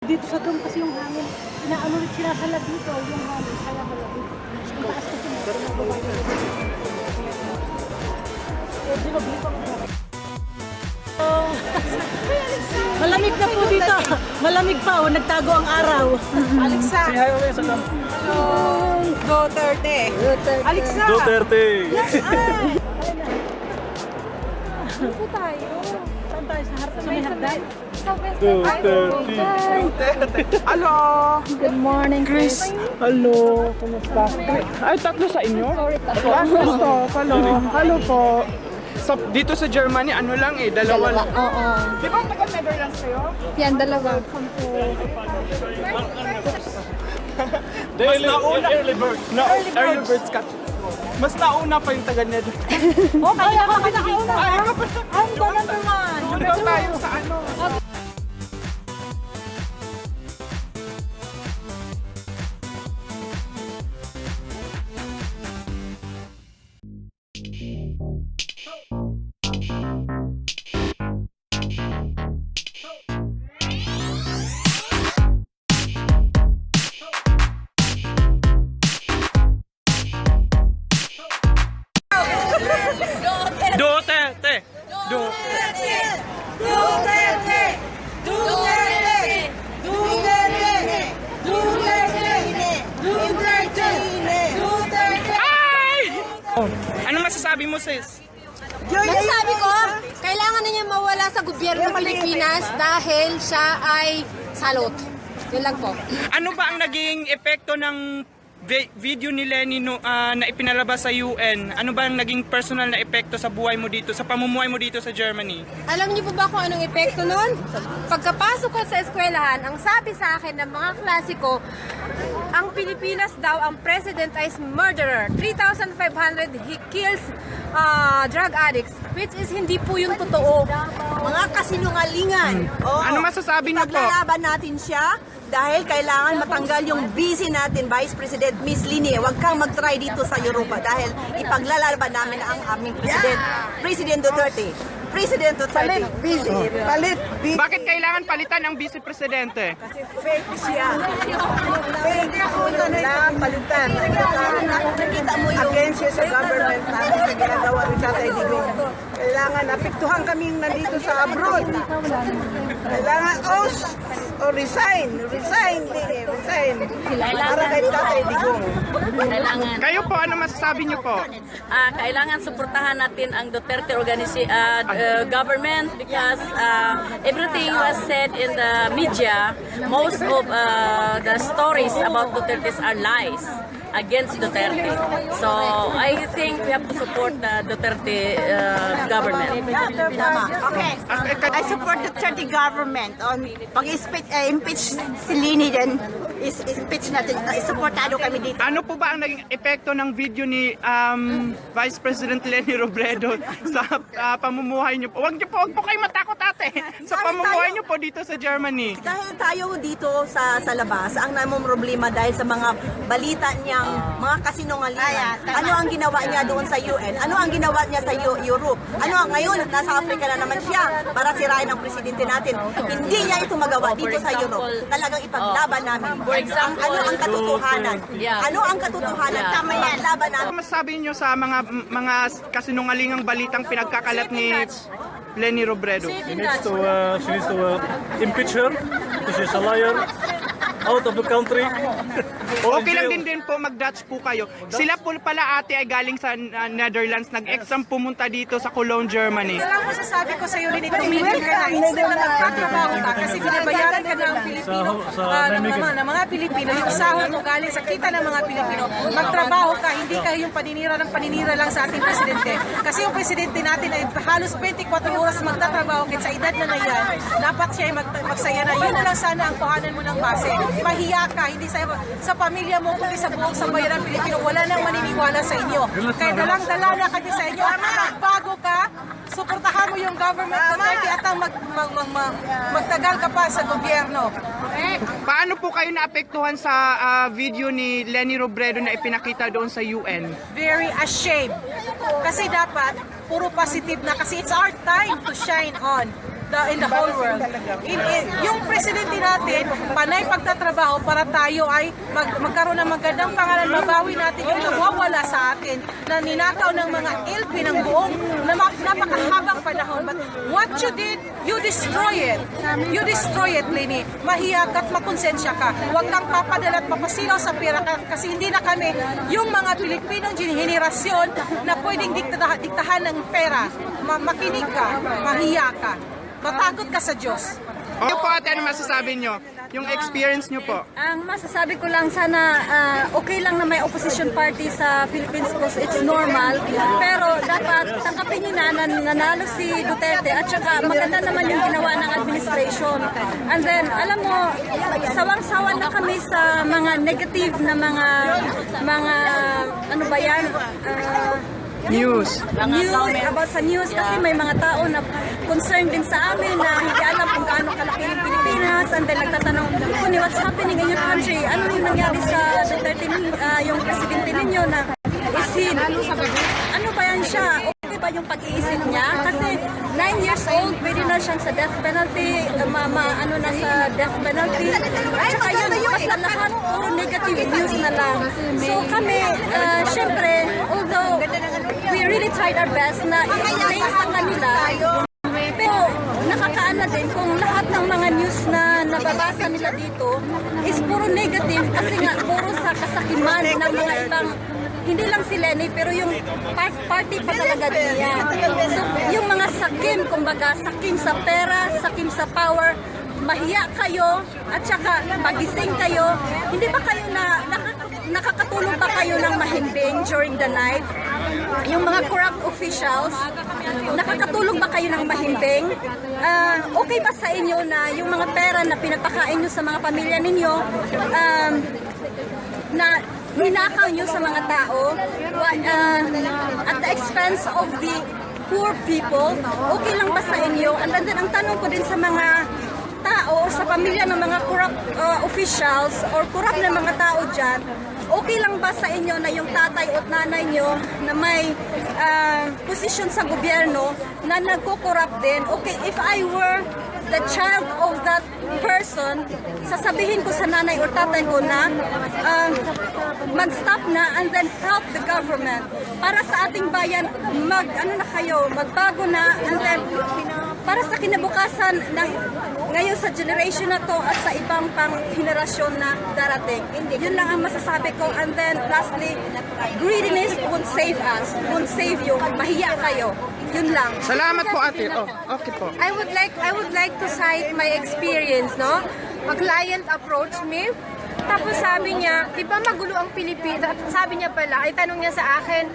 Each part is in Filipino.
dito sa dome kasi yung hangin. Inaano rin sinasalag dito yung hangin. Kaya malabig. Ang taas kasi malamig na po dito. Malamig pa. Nagtago ang araw. Alexa. Say hi ulit sa dam. Hello. Duterte. Alexa. Duterte! Ano po tayo? Saan tayo? Sa harap sa may hagdan? Duterte! Hello. Good morning, Chris. Hello! Kumusta? Ay, tatlo sa inyo? Gusto, hello. Hello po. Dito sa Germany, ano lang eh, dalawa lang. Oo. Di ba taga Netherlands kayo? Yan, dalawa. Mas nauna. Early birds ka. Mas nauna pa yung taga Netherlands. Oh, kaya ka pinakauna. Ay, ano pa? Ang dalang naman. Doon daw tayo sa ano. Duterte! Duterte. Duterte. Duterte. Duterte. Duterte. Duterte. Ay! Ano masasabi mo, sis? Masasabi ko, kailangan na niya mawala sa gobyerno ng Pilipinas dahil siya ay salot. Yun lang po. Ano ba ang naging epekto ng video ni Lenny na ipinalabas sa UN? Ano ba ang naging personal na epekto sa buhay mo dito, sa pamumuhay mo dito sa Germany? Alam niyo po ba kung anong epekto nun? Pagkapasok ko sa eskwelahan, ang sabi sa akin ng mga klase ko, ang Pilipinas daw, ang president ay murderer. 3,500 he kills drug addicts, which is hindi po yung totoo. Mga kasinungalingan. Oo. Ano masasabi niyo po? Paglalaban natin siya dahil kailangan matanggal yung busy natin, Vice President Miss Lini. Huwag kang mag-try dito sa Europa dahil ipaglalaban namin ang aming President, President Duterte. President Duterte. Busy. Palit. Busy. Bakit kailangan palitan ang vice presidente? Kasi fake siya. Fake na palitan. Nakikita mo yung against siya sa government natin na ginagawa ni Tatay Digong. Kailangan apektuhan kaming nandito sa abroad. Kailangan o resign. Resign. Para kay Tatay Digong. Kailangan Kayo po, ano masasabi niyo po? kailangan suportahan natin ang Duterte government because everything was said in the media. Most of the stories about Duterte are lies against Duterte. So I think we have to support the Duterte government. Okay. I support the Duterte government on pag-impeach si Lini din. Impeach natin. Supportado kami dito. Ano po ba ang naging epekto ng video ni Vice President Lenny Robredo sa pamumuhay niyo po? Huwag po kayo matakot, ate. Sa pamumuhay niyo po dito sa Germany. Dahil tayo dito sa labas, ang namong problema dahil sa mga balita niyang mga kasinungalingan. Ano ang ginawa niya doon sa UN? Ano ang ginawa niya sa Europe? Ano ang ngayon? Nasa Africa na naman siya para sirain ang presidente natin. Hindi niya ito magawa dito sa Europe. Talagang ipaglaban namin. For example, ano ang katotohanan? Yeah. Ano ang katotohanan? Tama yan. Laban namin. Ano masasabi niyo sa mga kasinungalingang balitang pinagkakalat ni Lenny Robredo? She needs to impeach her because she's a liar, out of the country. Okay lang din po mag-Dutch po kayo. Sila po pala, ate, ay galing sa Netherlands, nag-exam pumunta dito sa Cologne, Germany. Alam mo, sasabi ko sa'yo, Lini, tumigil ka na. Instead na nagtatrabaho ka kasi binabayaran ka ng Pilipino, ng mga Pilipino, yung sahod mo galing sa kita ng mga Pilipino. Magtrabaho ka, hindi ka yung paninira lang sa ating presidente. Kasi yung presidente natin ay halos 24 oras magtatrabaho kahit sa edad na yan. Dapat siya ay magsaya na. Yun na lang sana ang kuhanan mo ng base. Mahiya ka, hindi sa pamilya mo, kundi sa buong sambayanan Pilipino. Wala nang maniniwala sa inyo. Kaya dalang-dala na kami sa inyo. Magbago ka, suportahan mo yung government Duterte at ang magtagal ka pa sa gobyerno. Paano po kayo naapektuhan sa video ni Lenny Robredo na ipinakita doon sa UN? Very ashamed. Kasi dapat, puro positive na kasi it's our time to shine on. in the whole world. Yung presidente natin, panay pagtatrabaho para tayo ay magkaroon ng magandang pangalan, mabawi natin yung nawawala sa atin na ninakaw ng mga LP ng buong napakahabang panahon. But what you did, you destroy it. You destroy it, Leni. Mahiya ka at makonsensya ka. Huwag kang papadala at papasilaw sa pera kasi hindi na kami yung mga Pilipinong henerasyon na pwedeng diktahan ng pera. Makinig ka, mahiya ka. Matakot ka sa Diyos. Ano po ate, ano masasabi nyo? Yung experience nyo po? Ang masasabi ko lang sana okay lang na may opposition party sa Philippines because it's normal. Pero dapat tangkapin nyo na nanalo si Duterte at saka maganda naman yung ginawa ng administration. And then, alam mo, sawang-sawa na kami sa mga negative na mga ano ba yan? News. About sa news kasi may mga tao na concerned din sa amin na hindi alam kung gaano kalaki yung Pilipinas and then nagtatanong kung what's happening in your country, ano yung nangyari sa Duterte, yung presidente ninyo na ano ba yan siya? Okay ba yung pag-iisip niya? Kasi 9 years old, pwede na siyang sa death penalty, ano na sa death penalty. At saka yun, basta lahat puro negative news na lang. So kami, syempre, although we really tried our best na i-explain sa kanila, pero nakakaana din kung lahat ng mga news na nababasa nila dito is puro negative kasi nga puro sa kasakiman ng mga ibang hindi lang si Lenny, pero yung party pa talaga niya. So, yung mga sakim, kumbaga, sakim sa pera, sakim sa power, mahiya kayo, at saka magising kayo. Hindi ba kayo nakakatulog ba kayo ng mahimbing during the night? Yung mga corrupt officials, nakakatulog ba kayo ng mahimbing? Okay ba sa inyo na yung mga pera na pinapakain nyo sa mga pamilya ninyo, na ninakaw nyo sa mga tao at the expense of the poor people, okay lang ba sa inyo? And then ang tanong ko din sa mga tao, sa pamilya ng mga corrupt officials or corrupt na mga tao dyan, okay lang ba sa inyo na yung tatay at nanay nyo na may posisyon sa gobyerno na nagko-corrupt din? Okay, if I were the child of that person, sasabihin ko sa nanay or tatay ko na mag-stop na and then help the government para sa ating bayan magbago na and then para sa kinabukasan ng ngayon sa generation na to at sa ibang pang henerasyon na darating. Yun lang ang masasabi ko. And then lastly, greediness won't save us, won't save you. Mahiya kayo. Yun lang. Salamat po ate. Oh, okay po. I would like to cite my experience, no? A client approached me. Tapos sabi niya, di ba magulo ang Pilipinas? Sabi niya pala, ay tanong niya sa akin,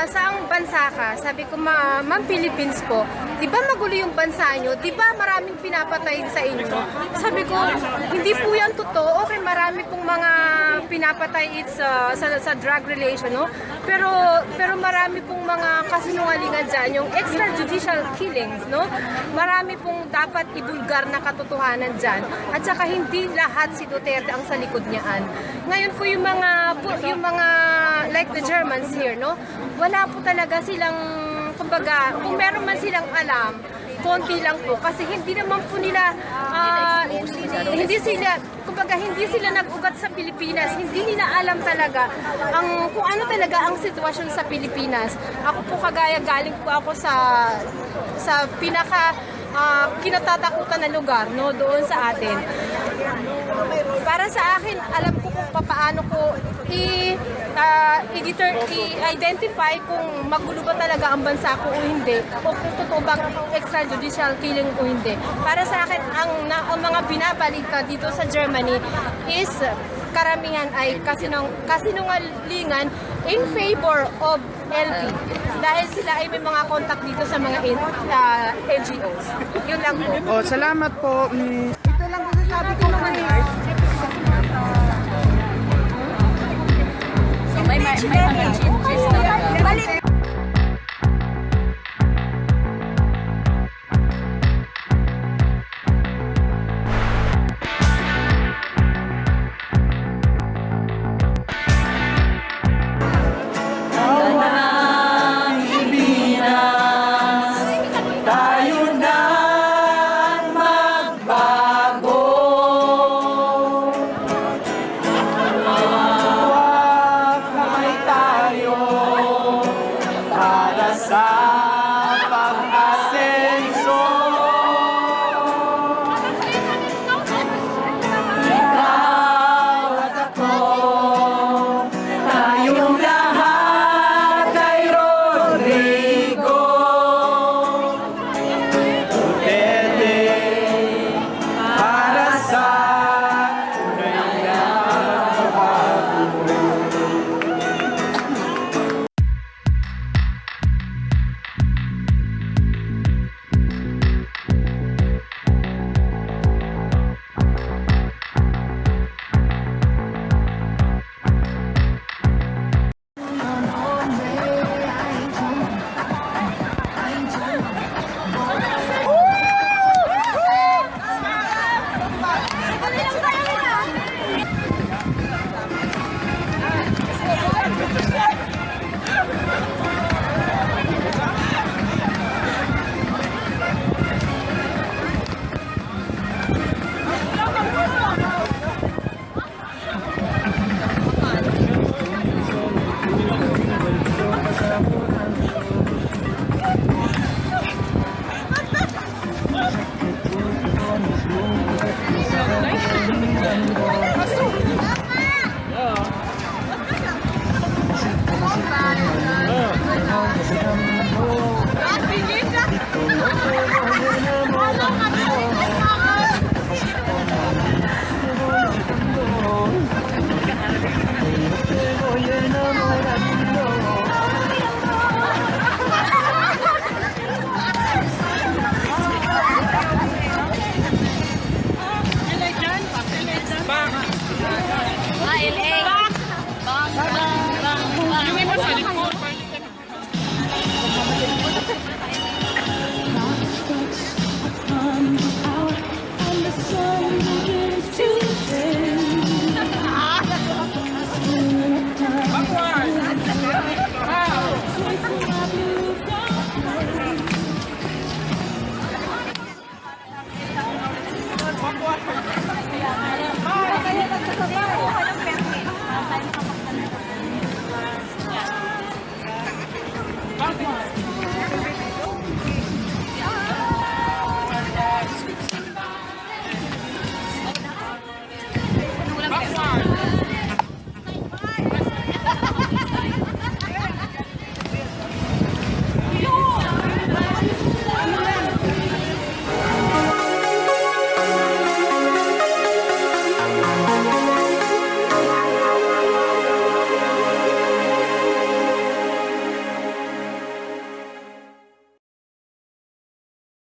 saang bansa ka? Sabi ko, ma'am, Philippines po. Di ba magulo yung bansa nyo? Di ba maraming pinapatay sa inyo? Sabi ko, hindi po yan totoo. Okay, marami pong mga pinapatay sa drug relation, no? Pero marami pong mga kasinungalingan dyan, yung extrajudicial killings, no? Marami pong dapat ibulgar na katotohanan dyan. At saka hindi lahat si Duterte ang sa likod niyaan. Ngayon po yung mga like the Germans here, no? Wala po talaga silang, kumbaga, kung meron man silang alam, konti lang po kasi hindi naman po nila hindi sila nag-ugat sa Pilipinas, hindi nila alam talaga kung ano talaga ang sitwasyon sa Pilipinas. Ako po kagaya galing po ako sa pinaka kinatatakutan na lugar, no, doon sa atin. Para sa akin, alam ko kung paano ko i-identify kung magulo ba talaga ang bansa ko o hindi, o kung totoo bang extrajudicial killing o hindi. Para sa akin, ang mga binabalita dito sa Germany is karamihan ay kasinungalingan in favor of LP. Dahil sila ay may mga contact dito sa mga NGOs. Yun lang po. Oh, salamat po. Ito lang masasabi ko naman May mga changes talaga. Yeah.